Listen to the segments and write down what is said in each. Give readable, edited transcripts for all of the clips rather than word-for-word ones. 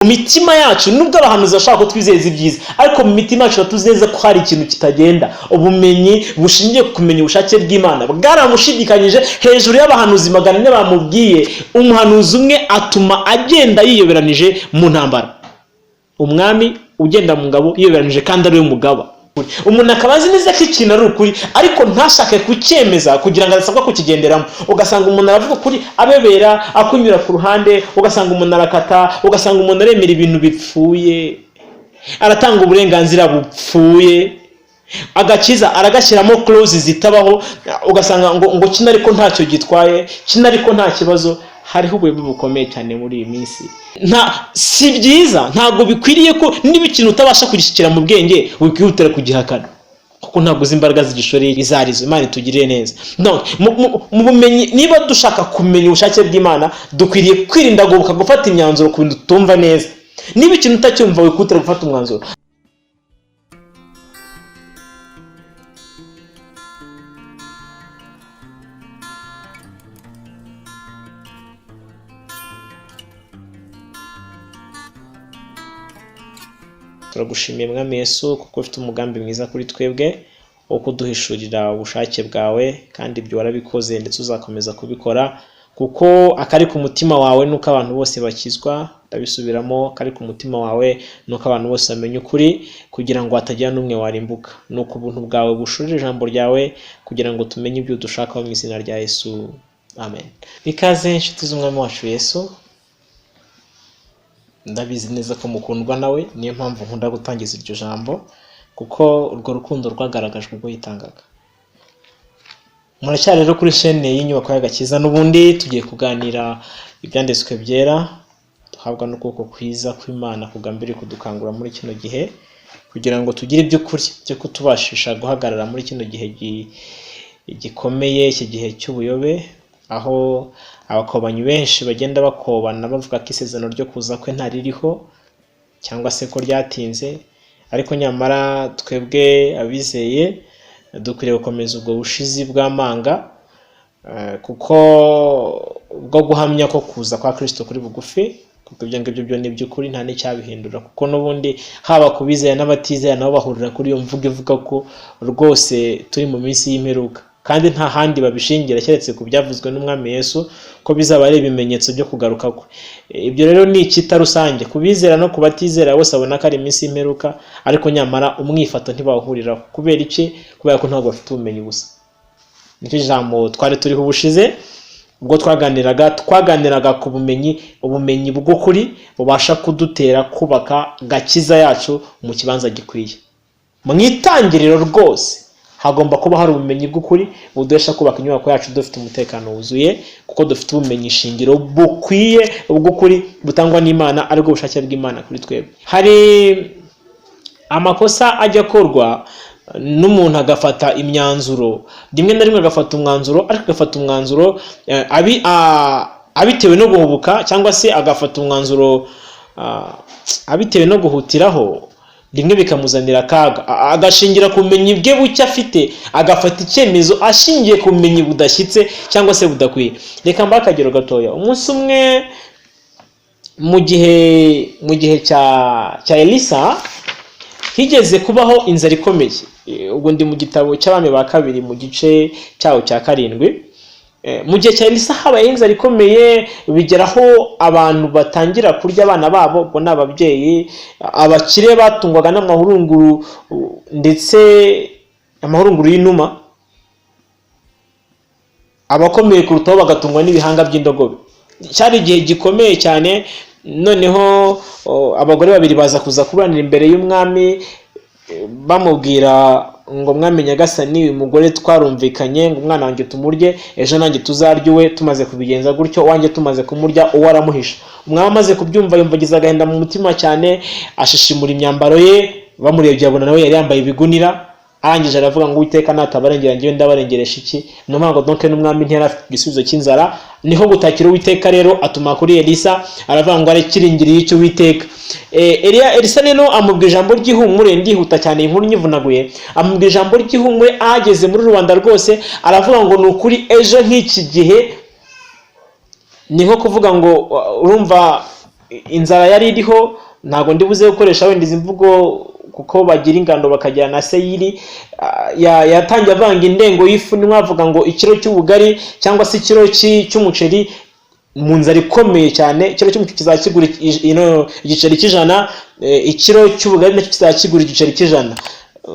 mu mitima yacu nubwo abahanuzi bashaka ko twizeza ibyiza, ariko mu mitima yacu tuzeza ko hari ikintu kitagenda. Ubumenyi bushingiye ku kumenya ubushake bw'Imana bwaramushidikanyije hejuru y'abahanuzi 400 bamubwiye. Umuhanuzi umwe atuma agenda yiyoberanije mu ntambara, umwami ugenda mu ngabo yiyoberanije kandi ari we mugaba. Umuntu akabazi neza ko ikintu ari ukuri, ariko ntashake kucyemeza kugira ngo asabwa kukigenderamo. Ugasanga umuntu aravuga ukuri abebera akunyura ku ruhande, ugasanga umuntu arakata, ugasanga umuntu aremera ibintu bipfuye, aratanga uburenganzira bupfuye, agakiza aragashyiramo clause zitabaho, ugasanga ngo kino ariko ntacyo gitwaye, kino ariko nta kibazo. Hariho ubuyobe bukomeye cyane muri iyi minsi. Si byiza, ntabwo bikwiriye ko niba ikintu utabasha kugishyikira mu bwenge wikihutira kugihakana, kuko ntabwo uzi imbaraga zigishoreye izarizo. Imana itugirire neza. Mu bumenyi, niba dushaka kumenya ubushake bw'Imana, dukwiriye kwirinda gufata imyanzuro ku bintu tutumva neza. Niba ikintu utacyumva wikihutira gufata umwanzuro. Turagushimiye Mwami Yesu kuko ufite umugambi mwiza kuri twebwe wo kuduhishurira ubushake bwawe, kandi ibyo warabikoze ndetse uzakomeza kubikora, kuko akari ku mutima wawe nuko abantu bose bakizwa. Ndabisubiramo, akari ku mutima wawe nuko abantu bose bamenya ukuri, kugira ngo hatagira n'umwe warimbuka. Nuko ubuntu bwawe bushurira ijambo ryawe kugira ngo tumenye ibyo dushaka mu izina rya Yesu, amen. Ikaze inshuti z'Umwami wacu Yesu. Ndabizi neza ko mukundwa nawe, niyo mpamvu nkunda gutangiza iryo jambo, kuko urwo rukundo rwagaragajwe ubwo yitangaga. Muracyari rero kuri chaîne y'inyubako y'agakiza, n'ubundi tugiye kuganira ibyanditswe byera, duhabwa n'ukuboko kwiza kw'Imana kugambiriye kudukangura muri kino gihe, kugira ngo tugire iby'ukuri byo kutubashisha guhagarara muri kino gihe gikomeye, iki gihe cy'ubuyobe, aho abakobanyi benshi bagenda bakobana bavuga ko isezerano ryo kuza kwe ntaririho cyangwa se ko ryatinze. Ariko nyamara twebwe abizeye dukwiriye gukomeza ubwo bushizi bw'amanga, kuko bwo guhamya ko kuza kwa Kristo kuri bugufi, kuko ibyo ngibyo byo ni by'ukuri nta n'icyabihindura. Kuko n'ubundi haba kubizeye n'abatizeye nabo bahurira kuri iyo mvugo ivuga ko rwose turi mu minsi y'imperuka, kandi nta handi babishingira keretse ku byavuzwe n'Umwami Yesu ko bizaba ari ibimenyetso byo kugaruka kwe. Ibyo rero ni icyita rusange kubizera no kubatizera, bose abona ko ari iminsi y'imperuka, ariko nyamara umwifato ntibawuhuriraho. Kubera iki? Kubera ko ntabwo bafite ubumenyi gusa. Nicyo jambo twari turiho ubushize ubwo twaganiraga ku ubumenyi bw'ukuri bubasha kudutera kubaka gakiza yacu mu kibanza gikwiye. Mu itangiriro rwose hagomba kuba hari ubumenyi bw'ukuri buduhesha kubaka inyubako yacu dufite umutekano wuzuye, kuko dufite ubumenyi shingiro bukwiye bw'ukuri butangwa n'Imana, ariko ubushake bw'Imana kuri twebwe. Hari amakosa ajya akorwa n'umuntu agafata imyanzuro, rimwe na rimwe agafata umwanzuro, ariko agafata umwanzuro abitewe no guhubuka, cyangwa se agafata umwanzuro abitewe no guhutiraho, rimwe bikamuzanira akaga. Agashingira ku bumenyi bwe buke afite, agafata icyemezo ashingiye ku bumenyi budashyitse cyangwa se budakwiye. Reka mba akagero gatoya. Umunsi umwe mu gihe cya Elisa higeze kubaho inzara ikomeye. Ubwo ndi mu gitabo cy'Abami ba kabiri mu gice cyawo cya 7. Mu gihe cya Elisa habaye inzara ikomeye, bigeraho abantu batangira kurya abana babo, bo n'ababyeyi. Abakire batungwaga n'amahurunguru, ndetse amahurunguru y'inuma. Abakomeye kurutaho bagatungwa n'ibihanga by'indogobe. Cyari igihe gikomeye cyane. Noneho abagore babiri baza kuza kuburanira imbere y'umwami, bamubwira ngo mwami nyagasani, uyu mugore twarumvikanye ngo umwana wanjye tumurye, ejo nanjye tuzarya uwe, tumaze kubigenza gutyo wanjye tumaze kumurya uwo aramuhisha. Umwami amaze kubyumva yumva agize agahinda mu mutima cyane, ashishimura imyambaro ye. Bamurebye abona nawe yari yambaye ibigunira, arangije aravuga ngo Uwiteka natabarengera njyewe ndabarengeresha iki? Niyo mpamvu donc n'umwami ntiyari afite igisubizo cy'inzara. Niho gutakira Uwiteka rero atuma kuri Elisa, aravuga ngo arekiringiriye icyo Uwiteka. Elisa rero amubwira ijambo ry'ihumure, ndihuta cyane inkuru nyivunaguye. Amubwira ijambo ry'ihumure ahageze muri rubanda rwose, aravuga ngo nukuri ejo nk'iki gihe, niho kuvuga ngo urumva inzara yari iriho, ntago ndibuze gukoresha wenda izi mvugo kuko bagira ingando bakagira na seyiri, yatangiye avanga indengo y'ifu, nimwavuga ngo ikiro cy'ubugari cyangwa se ikiro cy'umuceri mu nzara ikomeye cyane, ikiro cy'umuceri kizakigura igiceri cy'ijana, ikiro cy'ubugari nacyo kizakigura igiceri cy'ijana,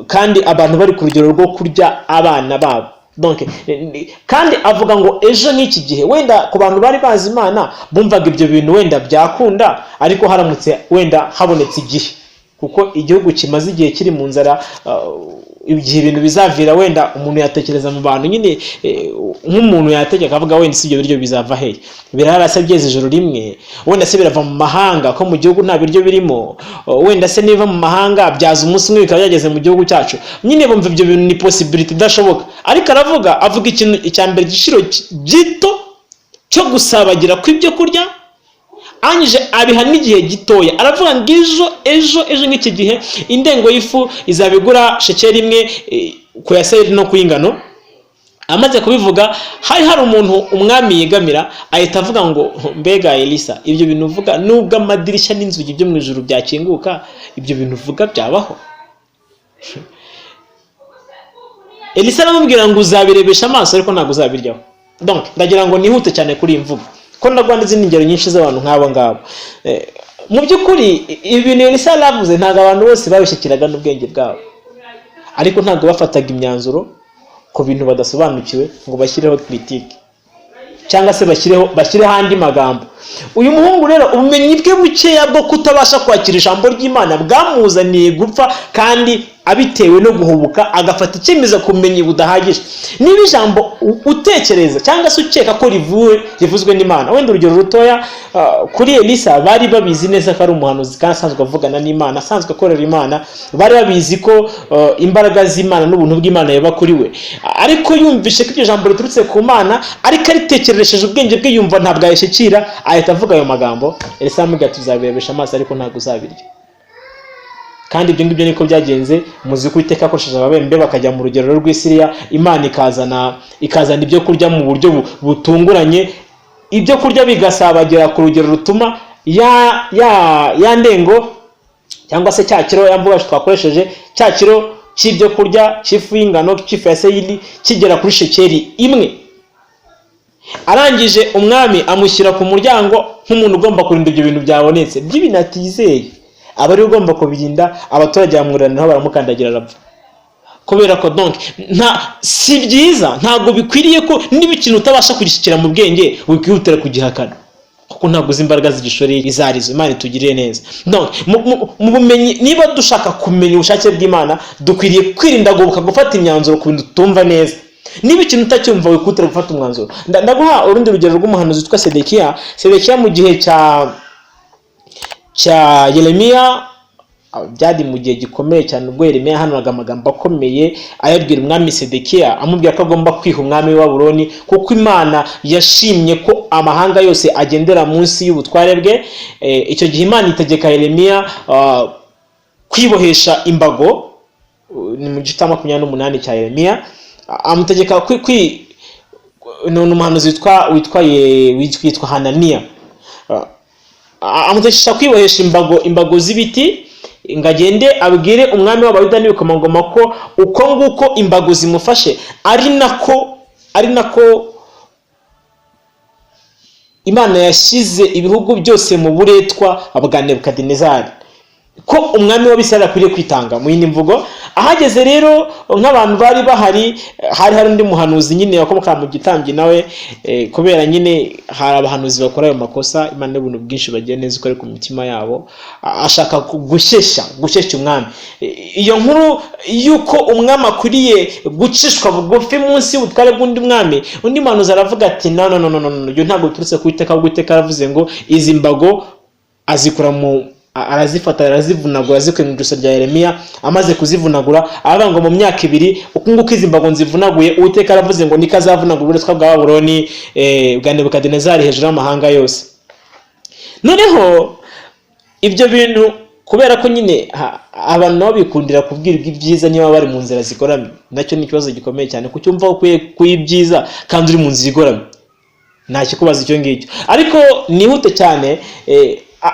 kandi abantu bari ku rugero rwo kurya abana babo. Donc kandi avuga ngo ejo n'iki gihe wenda ku bantu bari bazi Imana bumvaga ibyo bintu wenda byakunda, ariko haramutse wenda habonetse igihe, kuko igihugu kimaze igihe kiri mu nzara, igihe ibintu bizavira wenda umuntu yatekereza mu bantu nyine, nk'umuntu yategeka avuga wenda si ibyo biryo bizava hehe, birarasa byeze ijoro rimwe, wenda se birava mu mahanga ko mu gihugu nta biryo birimo, wenda se niva mu mahanga byaza umunsi umwe bikaba byageze mu gihugu cyacu. Nyine bumva ibyo bintu ni possibility idashoboka, ariko avuga ikintu icyambere gishiro gito cyo gusabagira kw'ibyo kurya, anyije abiha n'igihe gitoya. Aravuga ngo ejo nk'iki gihe indengo y'ifu izabigura shekeri imwe ku ya seyiri no ku y'ingano. Amaze kubivuga hari umuntu umwami yigamira, ahita avuga ngo mbega Elisa, ibyo bintu uvuga nubwo amadirishya n'inzugi byo mu ijuru byakinguka, ibyo bintu uvuga byabaho? Elisa aramubwira ngo uzabirebesha amaso ariko ntabwo uzabiryaho. Donc ndagira ngo nihute cyane kuri imvugo, ko ndagwanda izindi ngero nyinshi z'abantu nk'abo ngabo. Mu by'ukuri ibintu Elisa yaravuze ntabwo abantu bose babishyikiraga n'ubwenge bwabo, ariko ntabwo bafataga imyanzuro ku bintu badasobanukiwe ngo bashyireho critique cyangwa se bashyireho andi magambo. Uyu muhungu rero ubumenyi bwe bukeya bwo kutabasha kwakira ijambo ry'Imana bwamuzaniye gupfa, kandi abitewe no guhubuka agafata icyemezo kumenye budahagije. Niba ijambo utekereza cyangwa se ukeka ko rivuzwe n'Imana, wenda urugero rutoya kuri Elisa, bari babizi neza ko ari umuhanuzi kandi asanzwe avugana n'Imana, asanzwe akorera Imana, bari babizi ko imbaraga z'Imana n'ubuntu bw'Imana yaba kuri we, ariko yumvishe ko iryo jambo riturutse ku Mana, ariko aritekereresheje ubwenge bwe yumva ntabwo ayishyikira, ahita avuga ayo magambo. Elisa aramubwira ati uzabirebesha amaso ariko ntabwo uzabirya. Kandi ibyo ngibyo niko byagenze. Muzi ko Uwiteka akoresheje ababembe bakajya mu rugero rw'Isiriya, Imana ikazana ibyo kurya mu buryo butunguranye, ibyo kurya bigasabagira ku rugero rutuma ya ndengo cyangwa se cya kiro yambuga twakoresheje, cya kiro cy'ibyo kurya cy'ifu y'ingano cy'ifu ya seyiri kigera kuri shekeri imwe. Arangije umwami amushyira ku muryango nk'umuntu ugomba kurinda ibyo bintu byabonetse by'ibintu atizeye, aba ari ugomba kubirinda. Abaturage bamwuraniraho baramukandagira arapfa, kubera ko donc si byiza, ntabwo bikwiriye ko niba ikintu utabasha kugishyikira mu bwenge wikihutira kugihakana, kuko ntabwo uzi imbaraga zigishoreye izarizo. Imana itugirire neza. Donc mu bumenyi, niba dushaka kumenya ubushake bw'Imana, dukwiriye kwirinda gufata imyanzuro ku bintu tutumva neza. Niba ikintu utacyumva wikihutira gufata umwanzuro. Ndaguha urundi rugero rw'umuhanuzi witwa Sedekiya mu gihe cya Yeremiya. Byari mu gihe gikomeye cyane ubwo Yeremiya yahanuraga amagambo akomeye ayabwira umwami Sedekiya, amubwira ko agomba kwiha umwami wa Babuloni, kuko Imana yashimye ko amahanga yose agendera munsi y'ubutware bwe. Icyo gihe Imana itegeka Yeremiya kwibohesha imbago. Ni mu gice 28 cya Yeremiya. Amutegeka ni umuhanuzi witwa Hananiya. Amutegeka kwibohesha imbago z'ibiti, ngagende abwire umwami w'Abayuda n'ibikomangoma ko uko nguko imbago zimufashe ari nako Imana yashyize ibihugu byose mu buretwa bwa Nebukadinezari, ko umwami w'Abisirayeli akwiriye kwitanga. Mu yindi mvugo, ahageze rero nk'abantu bari bahari, hari undi muhanuzi nyine wakomoka mu gitambyi nawe, kubera nyine hari abahanuzi bakora ayo makosa, Imana n'ubuntu bwinshi bagiye neza ukore ku mitima yabo, ashaka gushyeshya umwami. Iyo nkuru yuko umwami akwiriye gucishwa bugufi munsi y'ubutware bw'undi mwami, undi muhanuzi aravuga ati no, iyo ntabwo biturutse ku Uwiteka. Uwiteka aravuze ngo izi mbago azikura arazifata, arazivunagura, zikuye mu ijosi rya Yeremiya. Amaze kuzivunagura aravuga ngo mu myaka 2 uko nguko izi mbago nzivunaguye, Uwiteka aravuze ngo nikazavunagura uburetwa bwa Babuloni bwa Nebukadinezari hejuru y'amahanga yose. Noneho ibyo bintu, kubera ko nyine abantu nabo bikundira kubwirwa ibyiza niba bari mu nzira zigoramye, nacyo ni ikibazo gikomeye cyane kucyumva ukwiye kuyibyiza kandi uri mu nzira igoramye, nta kikubaza icyo ngicyo. Ariko nihute cyane,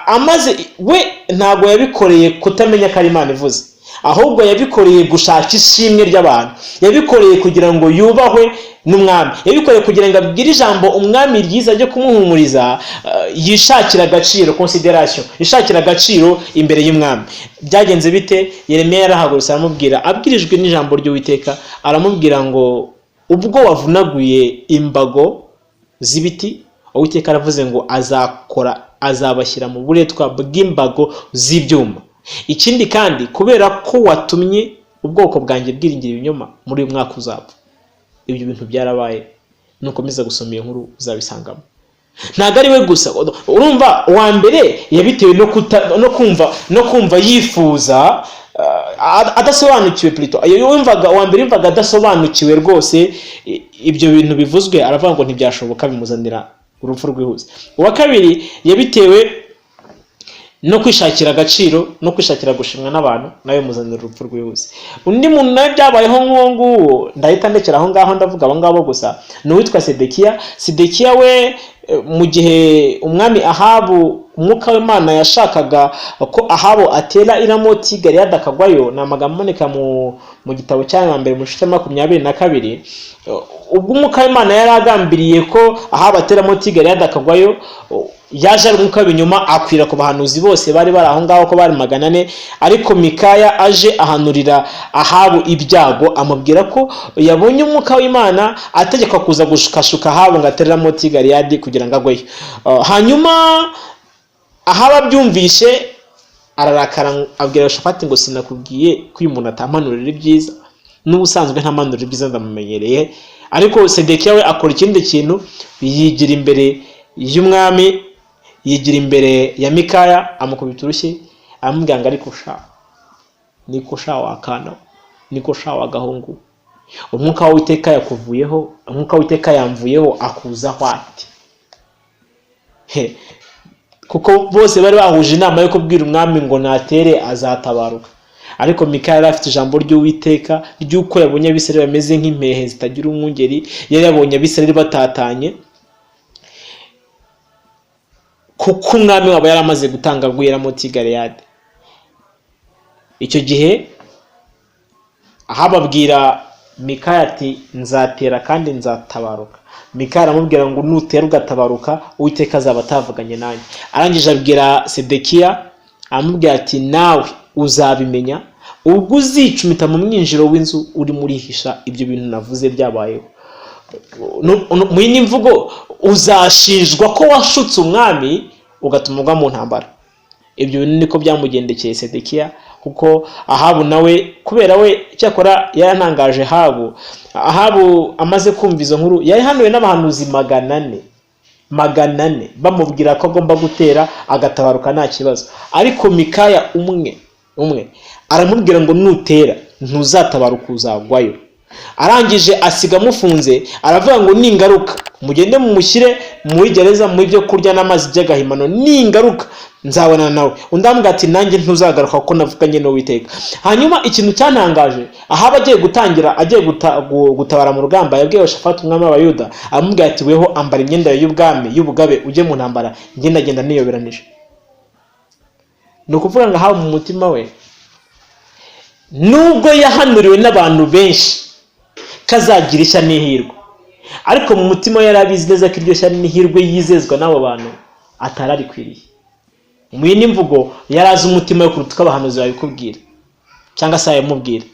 amaze we ntago yabikoreye kutamenya ko ari Imana ivuze, ahubwo yabikoreye gushaka ishimwe ry'abantu, yabikoreye kugira ngo yubahwe n'umwami, yabikoreye kugira ngo abwire ijambo umwami ryiza ryo kumuhumuriza, yishakira agaciro, consideration, yishakira agaciro imbere y'umwami. Byagenze bite? Yeremiya yarahagurutse aramubwira, abwirijwe n'ijambo ry'Uwiteka, aramubwira ngo ubwo wavunaguye imbago z'ibiti, Uwiteka aravuze ngo azabashyira mu buretwa bw'imbago z'ibyuma. Ikindi kandi kubera ko watumye ubwoko bwanjye bwiringira ibinyoma, muri uyu mwaka uzapfa. Ibyo bintu byarabaye, nukomeza gusoma iyo nkuru uzabisangamo. Ntago ari we gusa, urumva wa mbere yabitewe no kumva yifuza adasobanukiwe, plutôt wa mbere yumvaga adasobanukiwe rwose ibyo bintu bivuzwe, aravuga ngo ntibyashoboka, bimuzanira urupfu rwihuse. Uwa kabiri yabitewe no kwishakira agaciro, no kwishakira gushimwa n'abantu, nawe muzanira urupfu rwihuse. Undi muntu nawe byabayeho nk'uwo ndahita ndekera aho ngaho, ndavuga abo ngabo gusa, ni uwitwa Sedekiya. We mu gihe umwami Ahabu, umwuka w'Imana yashakaga ko Ahabu atera iramoti Galeyadi akagwayo, ni amagambo aboneka mu gitabo cya mbere mu gice 22. Ubwo umwuka w'Imana yari agambiriye ko Ahabu atera iramoti Galeyadi akagwayo, yaje ari umwuka w'ibinyoma akwira ku bahanuzi bose bari aho ngaho ko bari 400, ariko Mikaya aje ahanurira Ahabu ibyago, amubwira ko yabonye umwuka w'Imana ategeka kuza gushukashuka Ahabu ngo aterera moti Galeyadi kugira ngo agweyo. Hanyuma Ahabu abyumvishe ararakara, abwira Shafati ngo sinakubwiye ko uyu muntu atampanurira ibyiza, n'ubusanzwe ntamanurira ibyiza ndamumenyereye. Ariko Sedekiya we akora ikindi kintu, yigira imbere y'umwami, yigira imbere ya Mikaya, amukubita urushyi, aramubwira ngo ariko niko wakana, niko wagahungu, umwuka w'Uwiteka yakuvuyeho, umwuka w'Uwiteka yamvuyeho, akuzaho ati. Kuko bose bari bahuje inama yo kubwira umwami ngo natere azatabaruka, ariko Mikaya yari afite ijambo ry'Uwiteka ry'uko yabonye Abisirayeli bameze nk'impehe zitagira umwungeri, yari yabonye Abisirayeli batatanye, kuko umwami wabo yaramaze gutanga rw'iramoti Galeyadi. Icyo gihe ahababwira Mikaya ati nzatera kandi nzatabaruka. Mikaya aramubwira ngo nutera ugatabaruka Uwiteka azaba atavuganye nanjye. Arangije abwira Sedekiya, amubwira ati nawe uzabimenya ubwo uzicumita mu mwinjiro w'inzu uri murihisha ibyo bintu navuze byabayeho. Mu yindi mvugo, uzashinjwa ko washutse umwami ugatumurwa mu ntambara. Ibyo bintu niko byamugendekeye Sedekiya, kuko Ahabu nawe kubera we cyakora yarantangaje. Ahabu amaze kumva izo nkuru, yahanuwe n'abahanuzi 400 bamubwira ko agomba gutera agatabaruka nta kibazo, ariko Mikaya umwe aramubwira ngo nutera ntuzatabaruka uzagwayo. Arangije asiga mufunze, aravuga ngo ningaruka mugende mumushyire muri gereza mu byo kurya n'amazi by'agahimano, ningaruka nzabona nawe. Undambwa ati nanjye ntuzagaruka kuko navuganye n'Uwiteka. Hanyuma ikintu cyantangaje, Ahabu agiye gutabara mu rugamba, yabwiye Shafati umwami w'Abayuda, amubwira ati weho ambara imyenda y'ubwami y'ubugabe ujye mu ntambara, ngenda niyoberanije. Ni ukuvuga ngo Ahabu mu mutima we, nubwo yahanuriwe n'abantu benshi kazagira ishya n'ihirwe, ariko mu mutima yari abizi neza ko iryo shya n'ihirwe yizezwa n'abo bantu atararikwiriye. Mu yindi mvugo, yari azi umutima we kuruta abahanuzi babikubwira cyangwa se ayamubwira.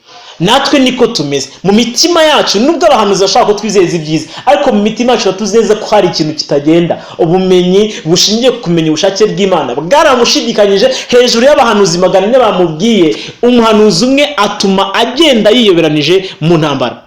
Natwe niko tumeze mu mitima yacu, nubwo abahanuzi bashaka ko twizeza ibyiza, ariko mu mitima yacu tuzeza ko hari ikintu kitagenda. Ubumenyi bushingiye ku kumenya ubushake bw'Imana bwaramushidikanyije hejuru y'abahanuzi 400 bamubwiye. Umuhanuzi umwe atuma agenda yiyoberanije mu ntambara,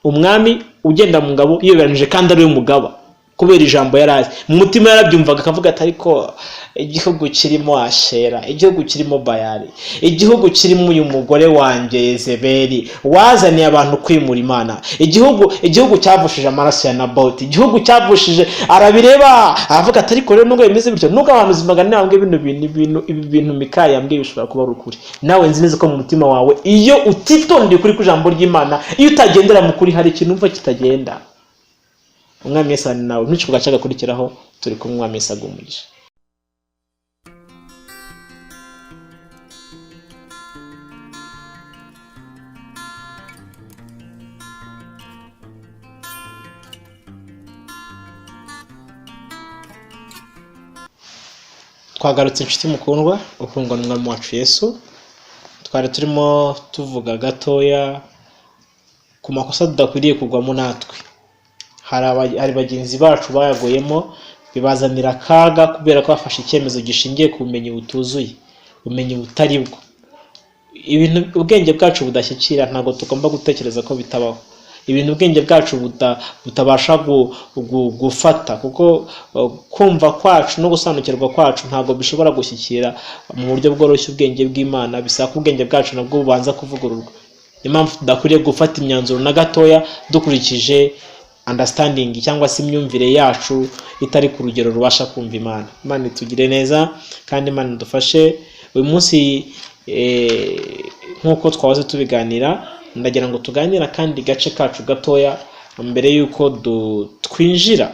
umwami ugenda mu ngabo yiyoberanije kandi ari we mugaba, kubera ijambo yarazi. Mu mutima yarabyumvaga akavuga ati ariko igihugu kirimo Ashera, igihugu kirimo Bayali, igihugu kirimo uyu mugore wanjye Yezebeli wazaniye abantu kwimura Imana, igihugu cyavushije amaraso ya Naboti, igihugu cyavushije. Arabireba aravuga ati ariko rero nubwo bimeze bityo, nubwo abantu zimagana bambwe ibintu Mikaya yambwiye bishobora kuba ukuri, nawe nzi neza ko mu mutima wawe iyo utitondeye kuri kujambo ry'Imana, iyo utagendera mu kuri, hari ikintu umva kitagenda. Umwami Yesu nawe ntucyo gacaga kurikiraho, turi kumwe. Umwami Yesu agumugisha. Twagarutse inshuti mukundwa, ukundwa n'Umwami wacu Yesu. Twari turimo tuvuga gatoya ku makosa tudakwiriye kugwamo natwe. Hari bagenzi bacu bayagoyemo bibazanira akaga kubera ko bafashe icyemezo gishingiye ku bumenyi butuzuye, ubumenyi butari bwo. Ibintu ubwenge bwacu budashyikira ntabwo tugomba gutekereza ko bitabaho. Ibintu ubwenge bwacu butabasha gufata, kuko kumva kwacu no gusanukirwa kwacu ntabwo bishobora gushyikira mu buryo bworoshye ubwenge bw'Imana. Bisaba ko ubwenge bwacu nabwo bubanza kuvugururwa. Niyo mpamvu tudakwiriye gufata imyanzuro na gatoya dukurikije understanding cyangwa se imyumvire yacu itari ku rugero rubasha kumva Imana. Imana itugire neza kandi Imana idufashe. Uyu munsi nk'uko twahoze tubiganira, ndagira ngo tuganira kandi gace kacu gatoya mbere yuko twinjira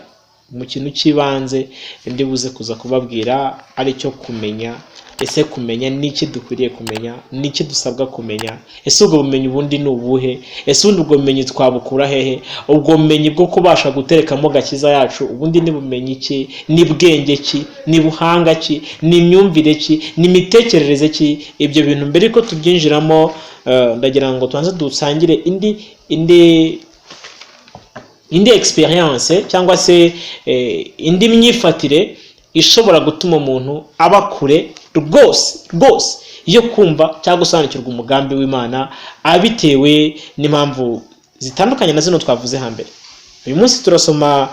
mu kintu cy'ibanze ndi buze kuza kubabwira, ari cyo kumenya. Ese kumenya niki dukwiriye kumenya, niki dusabwa kumenya? Ese ubwo bumenyi ubundi ni ubuhe? Ese ubundi ubwo bumenyi twabukura hehe? Ubwo bumenyi bwo kubasha guterekamo gakiza yacu ubundi ni bumenyi ki? Ni bwenge ki? Ni buhanga ki? Ni imyumvire ki? Ni imitekerereze ki? Ibyo bintu mbere ko tubyinjiramo, ndagira ngo tubanze dusangire indi experience cyangwa se indi myifatire ishobora gutuma umuntu aba kure rwose iyo kumva cyangwa gusobanukirwa umugambi w'Imana, abitewe n'impamvu zitandukanye na zino twavuze hambere. Uyu munsi turasoma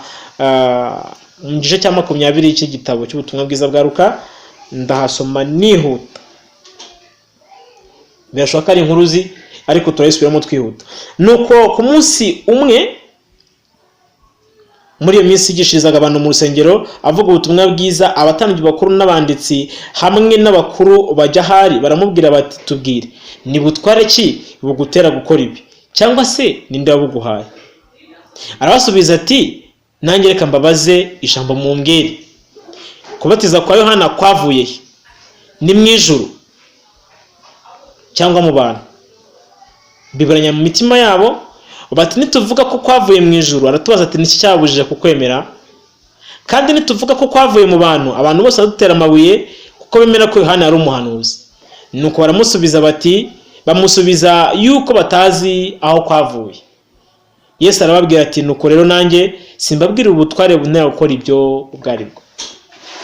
mu gice cya 20 cy'igitabo cy'ubutumwa bwiza bwa Luka. Ndahasoma nihuta, birashoboka ari inkuruzi ariko turayisubiramo twihuta. Nuko ku munsi umwe muri iyo minsi yigishirizaga abantu mu rusengero avuga ubutumwa bwiza, abatambyi bakuru n'abanditsi hamwe n'abakuru bajya hari baramubwira bati, tubwire, ni butware ki bugutera gukora ibi, cyangwa se ninde wabuguhaye? Arabasubiza ati, nanjye reka mbabaze ijambo mumbwire. Kubatiza kwa Yohana kwavuye he? Ni mu ijuru cyangwa mu bantu? Biburanya mu mitima yabo bati, nituvuga ko kwavuye mu ijuru, aratubaza ati, niki cyabujije kukwemera? Kandi nituvuga ko kwavuye mu bantu, abantu bose badutera amabuye kuko bemera ko Yohana ari umuhanuzi. Nuko baramusubiza bati, bamusubiza yuko batazi aho kwavuye. Yesu arababwira ati, nuko rero nanjye simbabwira ubutware buntera gukora ibyo ubwo ari bwo.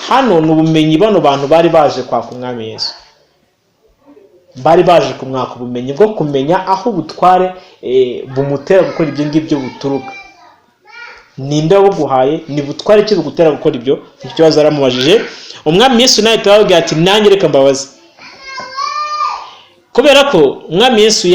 Hano ni ubumenyi bano bantu bari baje kwaka Umwami Yesu. Bari baje kumwaka ubumenyi bwo kumenya aho ubutware bumutera gukora ibyo ngibyo buturuka. Ninde wabuguhaye? Ni butware ki bugutera gukora ibyo? Icyo kibazo aramubajije. Umwami Yesu nawe arababwira ati, nanjye reka mbabaze. Kubera ko Umwami Yesu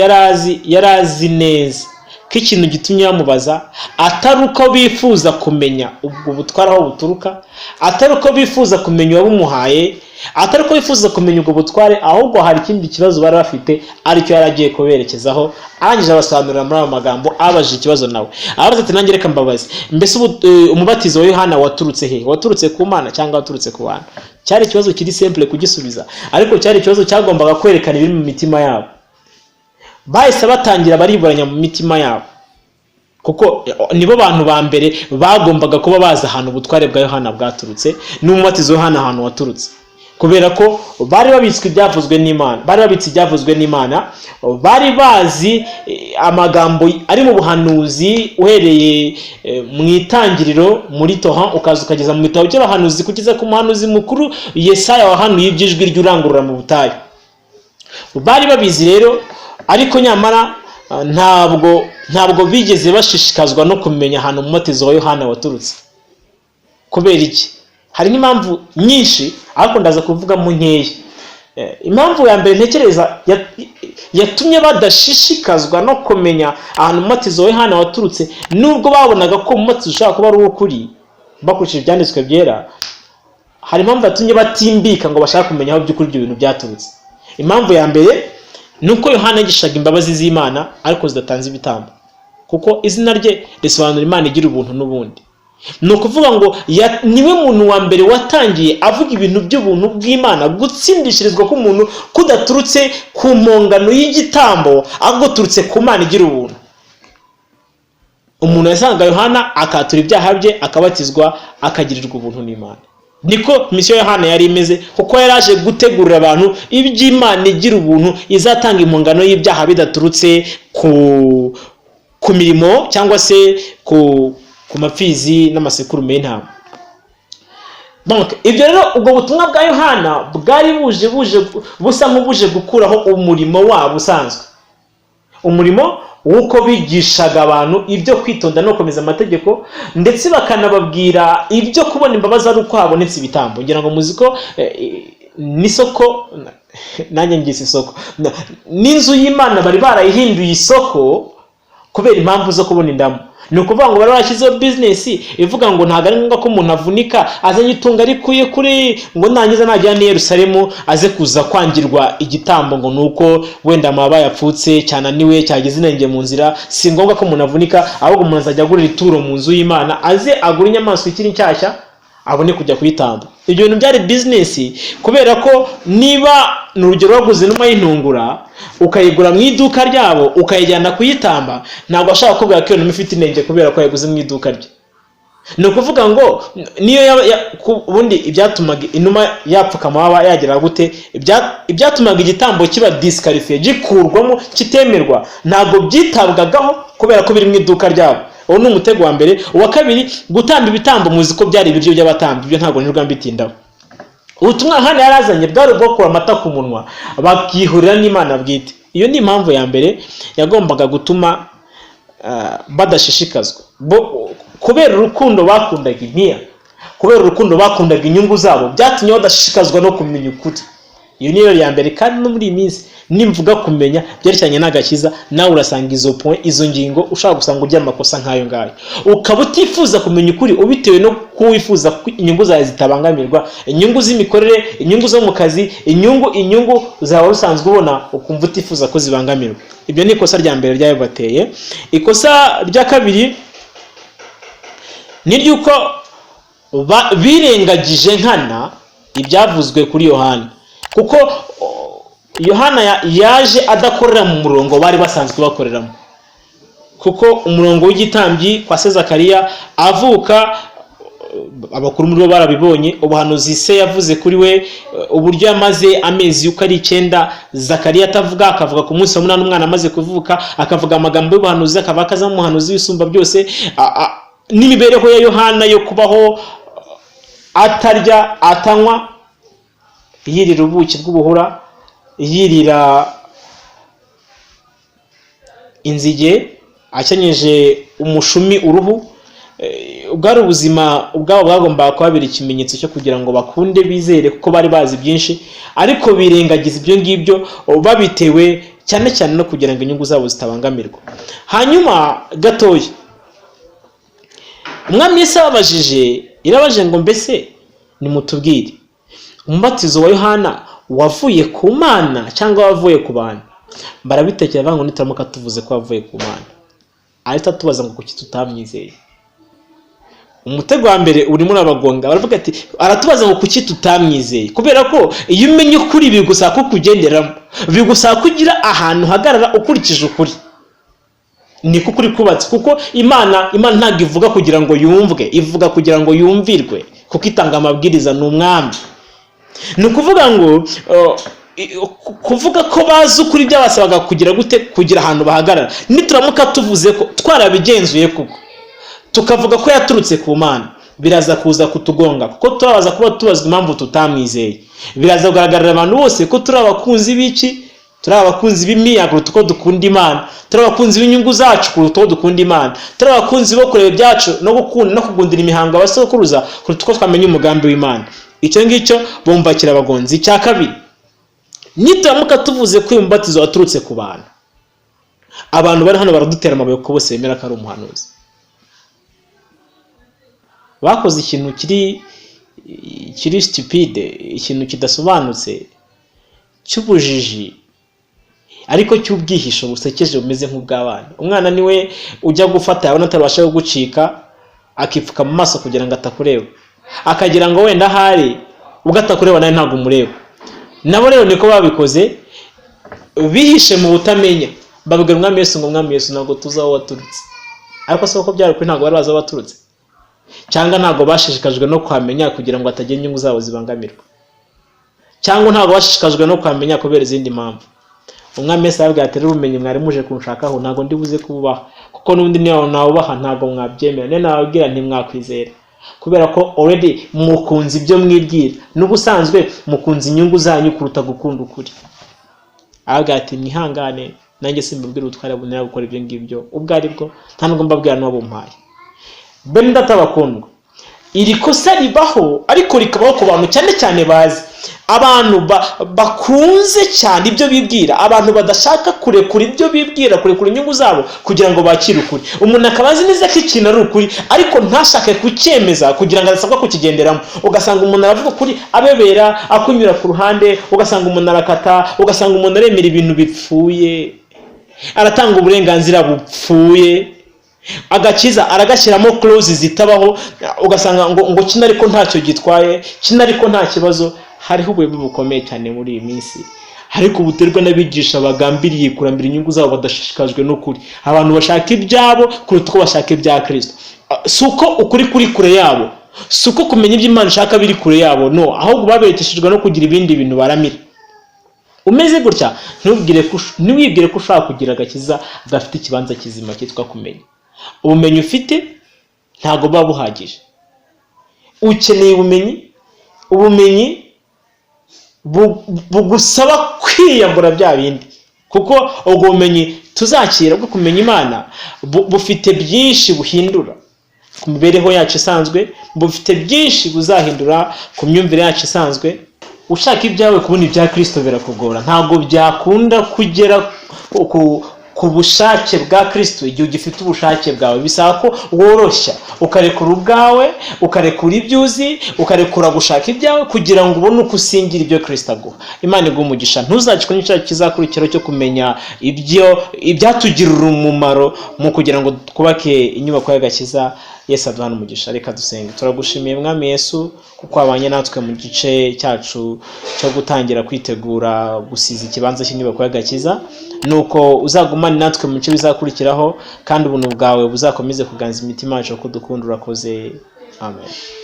yarazi neza ko ikintu gitumye bamubaza atari uko bifuza kumenya ubwo butware aho buturuka, atari uko bifuza kumenya uwabumuhaye, atari uko bifuza kumenya ubwo butware, ahubwo hari ikindi kibazo bari bafite, aricyo yaragiye kuberekezaho. Arangije abasobanurira muri aya magambo, abajije ikibazo nawe. Aravuga ati, nanjye reka mbabaze, mbese umubatizo wa Yohana waturutse he? Waturutse ku Mana cyangwa waturutse ku bantu? Cyari ikibazo kiri simple kugisubiza, ariko cyari ikibazo cyagombaga kwerekana ibiri mu mitima yabo. Bahise batangira bariburanya mu mitima yabo, kuko nibo bantu ba mbere bagombaga kuba bazi ahantu ubutware bwa Yohana bwaturutse n'umubatizo wa Yohana ahantu waturutse. Kubera ko bari babitswe ibyavuzwe n'Imana, bari bazi amagambo ari mu buhanuzi uhereye mu itangiriro muri Toha ukaza ukageza mu bitabo by'abahanuzi kugeza ku muhanuzi mukuru Yesaya wahanuye iby'ijwi ry'urangurura mu butayu. Bari babizi rero, ariko nyamara ntabwo bigeze bashishikazwa no kumenya ahantu umubatizo wa Yohana waturutse. Kubera iki? Hari n'impamvu nyinshi, ariko ndaza kuvuga mu nkeya. Impamvu ya mbere ntekereza yatumye badashishikazwa no kumenya ahantu umubatizo wa Yohana waturutse, nubwo babonaga ko umubatizo ushaka kuba ari ukuri bakurikije ibyanditswe byera, hari impamvu yatumye batimbika ngo bashaka kumenya aho by'ukuri ibyo bintu byaturutse. Impamvu ya mbere nuko Yohana yigishaga imbabazi z'Imana ariko zidatanze ibitambo, kuko izina rye risobanura Imana igira ubuntu n'ubundi. Ni ukuvuga ngo niwe muntu wa mbere watangiye avuga ibintu by'ubuntu bw'Imana, gutsindishirizwa k'umuntu kudaturutse ku mpongano y'igitambo, ahubwo turutse ku Mana igira ubuntu. Umuntu yasanga Yohana akatura ibyaha bye, akabatizwa, akagirirwa ubuntu n'Imana. niko misiyo ya Yohana yari imeze, kuko yaraje gutegurira abantu iby'Imana igira ubuntu izatanga impongano y'ibyaha bidaturutse ku mirimo cyangwa se ku mapfizi n'amasekurume y'intama. Donc ibyo rero ubwo butumwa bwa Yohana bwari buje busa nk'ubuje gukuraho umurimo wabo usanzwe, umurimo w'uko bigishaga abantu ibyo kwitonda no gukomeza amategeko, ndetse bakanababwira ibyo kubona imbabazi ari uko habonetse ibitambo. Ngira ngo muzi ko n'isoko, nanjye ngise isoko, n'inzu y'Imana bari barayihinduye isoko kubera impamvu zo kubona indamu. Ni ukuvuga ngo bari barashyizeho business ivuga ngo ntabwo ari ngombwa ko umuntu avunika azanye itunga rikuye kuri ngo nangiza najya ni Yerusalemu aze kuza kwangirwa igitambo, ngo nuko wenda amaba yapfutse cyane niwe cyagize inenge mu nzira. Si ngombwa ko umuntu avunika, ahubwo umuntu azajya agurira ituro mu nzu y'Imana, aze agura inyamaswa ikiri nshyashya abone kujya kuyitamba. Ibyo bintu byari business, kubera ko niba n'urugero waguze inuma y'intungura ukayigura mu iduka ryabo ukayijyana kuyitamba, ntabwo ashaka kubwira ko iyo numa ifite inenge kubera ko yayiguze mu iduka rye. Ni ukuvuga ngo niyo ubundi ibyatumaga inuma yapfuka amababa yagira gute, ibyatumaga igitambo kiba disqualifié, gikurwamo, kitemerwa, ntabwo byitabwagaho kubera ko biri mu iduka ryabo. Uwo ni umutego wa mbere. Uwa kabiri, gutamba ibitambo muzi ko byari ibiryo by'abatambyi, ibyo ntabwo nirwa mbitindaho. Ubutumwa Yohana yarazanye bwari ubwo gukura amata ku munwa bakihurira n'Imana bwite. Iyo ni impamvu ya mbere yagombaga gutuma badashishikazwa, kubera urukundo bakundaga impiya, kubera urukundo bakundaga inyungu zabo, byatumye badashishikazwa no kumenya ukuri. Iyo niyo ya mbere. Kandi no muri iyi minsi nimvuga kumenya byerekeranye n'agakiza, nawe urasanga izo ngingo ushaka gusanga ujya amakosa nk'ayo ngayo, ukaba utifuza kumenya ukuri ubitewe no kuwifuza inyungu zawe zitabangamirwa, inyungu z'imikorere, inyungu zo mu kazi, inyungu zawe usanzwe ubona ukumva utifuza ko zibangamirwa. Ibyo ni ikosa rya mbere ryabateye. Ikosa rya kabiri ni ryuko birengagije nkana ibyavuzwe kuri Yohana, kuko Yohana yaje adakorera mu murongo bari basanzwe bakoreramo. Kuko umurongo w'igitambyi kwa Zakariya avuka, abakuru muri bo barabibonye, ubuhanuzi se yavuze kuri we, uburyo yamaze amezi yuko ari 9 Zakariya atavuga, akavuga ku munsi wa 8 umwana amaze kuvuka, akavuga amagambo y'ubuhanuzi, akaba akaza mu muhanuzi w'isumba byose. N'imibereho ya Yohana yo kubaho atarya atanywa, yirira ubuki bw'ubuhura, yirira inzige, akenyeje umushumi uruhu, bwari ubuzima ubwabo bwagombaga kubabera ikimenyetso cyo kugira ngo bakunde bizere, kuko bari bazi byinshi, ariko birengagiza ibyo ngibyo babitewe cyane cyane no kugira ngo inyungu zabo zitabangamirwa. Hanyuma gatoya, Umwami Yesu irabaje ngo mbese nimutubwire, umubatizo wa Yohana wavuye ku Mana cyangwa wavuye ku bantu? Barabitekera bango nitaramuka tuvuze ko wavuye ku Mana, ahita tubaza ngo kuki tutamwizeye. Umutego wa mbere uri muri abagonga, baravuga ati aratubaza ngo kuki tutamwizeye, kubera ko iyo umenye ukuri bigusaba ko kugenderamo, bigusaba kugira ahantu hagarara ukurikije ukuri. Niko kuri kubatse, kuko Imana ntabwo ivuga kugira ngo yumvwe, ivuga kugira ngo yumvirwe, kuko itanga amabwiriza n'umwami. Ni ukuvuga ngo kuvuga ko bazi ukuri byabasabaga kugira gute, kugira ahantu bahagarara. Nituramuka tuvuze ko twarabigenzuye kuko tukavuga ko yaturutse ku Mana, biraza kuza kutugonga, kuko turabaza kuba tubazwa impamvu tutamwizeye. Biraza kugaragarira abantu bose ko turi abakunzi b'iki, turi abakunzi b'imiyaga kuruta uko dukunda Imana, turi abakunzi b'inyungu zacu kuruta uko dukunda Imana, turi abakunzi bo kureba ibyacu no gukunda no kugundira imihango abasokuruza kuruta uko twamenya umugambi w'Imana. Icyo ngicyo bomba kirabagonzi. Icya kabiri, nituramuka tuvuze ko umubatizo waturutse ku bantu, abantu bari hano baradutera amabuye ko bose bemera ko ari umuhanuzi. Bakoze ikintu kiri stupide, ikintu kidasobanutse, cy'ubujiji, ariko cy'ubwihisho busekeje bumeze nk'ubw'abana. Umwana niwe ujya gufata yabona atabasha gucika, akipfuka mu maso kugira ngo atakureba, akagira ngo wenda hari ubwo atakureba nawe ntabwo umureba. Nabo rero niko babikoze, bihishe mu butamenya, babwira Umwami Yesu ngo Umwami Yesu ntabwo tuzaho waturutse. Ariko se uko byari kuri ntabwo bari baza baturutse. cyangwa ntabwo bashishikajwe no kwamenya kugira ngo atagira inyungu zabo zibangamirwa, cyangwa ntabwo bashishikajwe no kwamenya kubera izindi mpamvu. Umwami Yesu arababwira ati rero ubumenyi mwari muje kunshakaho ntabwo ndi buze kububaha, kuko n'undi niyo nawubaha ntabwo mwabyemera, niyo nababwira ntimwakwizera, kubera ko already mukunze ibyo mwibwira, n'ubusanzwe mukunze inyungu zanyu kuruta gukunda ukuri. Arababwira ati mwihangane, nanjye simbabwira ubutware bunera gukora ibyo ngibyo ubwo ari bwo, nta nubwo mbabwira n'uwabumpaye. Bene data bakundwa, iri kosa ribaho, ariko rikabaho ku bantu cyane cyane bazi, abantu bakunze cyane ibyo bibwira, abantu badashaka kurekura ibyo bibwira, kurekura inyungu zabo kugira ngo bakire ukuri. Umuntu akaba azi neza ko ikintu ari ukuri, ariko ntashake kucyemeza kugira ngo adasabwa kukigenderamo. Ugasanga umuntu aravuga ukuri abebera, akunyura ku ruhande, ugasanga umuntu arakata, ugasanga umuntu aremera ibintu bipfuye, aratanga uburenganzira bupfuye, agakiza aragashyiramo clause zitabaho, ugasanga ngo kino ariko ntacyo gitwaye, kino ariko nta kibazo. Hariho ubuyobe bukomeye cyane muri iyi minsi, ariko buterwa n'abigisha bagambiriye kurambira inyungu zabo badashishikajwe n'ukuri. Abantu bashaka ibyabo kuruta uko bashaka ibya Kristo. Si uko ukuri kuri kure yabo, si uko kumenya ibyo Imana ishaka biri kure yabo, no, ahubwo baberekeshejwe no kugira ibindi bintu baramira. Umeze gutya ntiwibwire ko ushaka kugira agakiza gafite ikibanza kizima cyitwa kumenya. Ubumenyi ufite ntabwo buba buhagije, ukeneye ubumenyi bugusaba kwiyambura bya bindi, kuko ubwo bumenyi tuzakira bwo kumenya Imana bufite byinshi buhindura ku mibereho yacu isanzwe, bufite byinshi buzahindura ku myumvire yacu isanzwe. Ushaka ibyawe kubona ibya Kristo birakugora, ntabwo byakunda kugera ku bushake bwa Kristo igihe ugifite ubushake bwawe. Bisaba ko woroshya, ukarekura ubwawe, ukarekura ibyo uzi, ukarekura gushaka ibyawe kugira ngo ubone uko usingira ibyo Kristo aguha. Imana iguhe umugisha. Ntuzakikwe n'icyaha kizakurikiraho cyo kumenya ibyatugirira umumaro mu kugira ngo twubake inyubako y'agakiza. Yesu aduhana umugisha. Reka dusenge. Turagushimiye Mwami Yesu kuko wabanye natwe mu gice cyacu cyo gutangira kwitegura gusiza ikibanza cy'inyubako y'agakiza, nuko uzagumane natwe mu bice bizakurikiraho, kandi ubuntu bwawe buzakomeze kuganza imitima yacu ko dukunda. Urakoze. Amen.